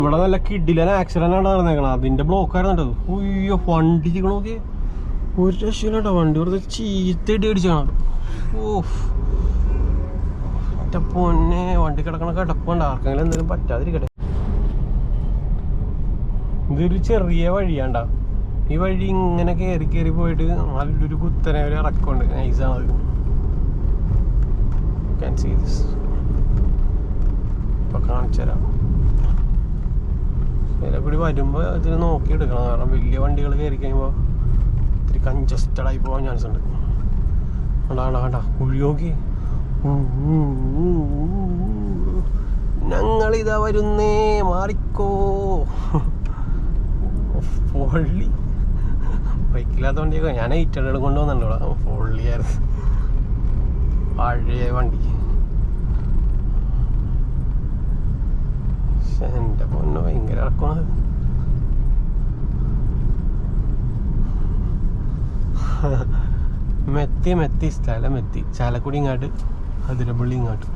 ഇവിടെ നല്ല കിഡിലൻ ആക്സിഡന്റ് ആണ് നടന്നേക്കണം. അതിന്റെ ബ്ലോക്ക് ആയിരുന്നു. ഉയ്യോ വണ്ടി നോക്കി ഒരു രക്ഷയില്ലാട്ടോ. വണ്ടി വെറുതെ ചീത്തടി അടിച്ചാണ്. ഓഫ് പൊന്നെ വണ്ടി കിടക്കണ കിടപ്പുണ്ട്. ആർക്കെങ്കിലും എന്തെങ്കിലും പറ്റാതിരിക്കട്ടെ. ഇതൊരു ചെറിയ വഴിയാണ്ട. ഈ വഴി ഇങ്ങനെ കയറി കയറി പോയിട്ട് നല്ലൊരു കുത്തനെ ഒരു ഇറക്കമുണ്ട്. നൈസാണ്. ഇപ്പൊ കാണിച്ചുതരാം. കൂടി വരുമ്പോ ഇതിന് നോക്കി എടുക്കണം. കാരണം വലിയ വണ്ടികൾ കയറി കഴിയുമ്പോൾ ഇത്തിരി കൺജസ്റ്റഡ് ആയി പോകാൻ ചാൻസ് ഉണ്ട്. കണ്ട കുഴി നോക്കി. ഞങ്ങളിതാ വരുന്നേ, മാറിക്കോ. പൊള്ളി ബൈക്കില്ലാത്ത വണ്ടിയൊക്കെ ഞാൻ 800 കൊണ്ടുവന്നിട്ടുണ്ടോ. പൊള്ളിയായിരുന്നു. പഴയ വണ്ടി. എന്റെ പൊന്നെ ഭയങ്കര ഇറക്കമാണ്. മെത്തി സ്ഥലം എത്തി. ചാലക്കുടി ഇങ്ങോട്ട്, അതിരപ്പള്ളി ഇങ്ങോട്ട്.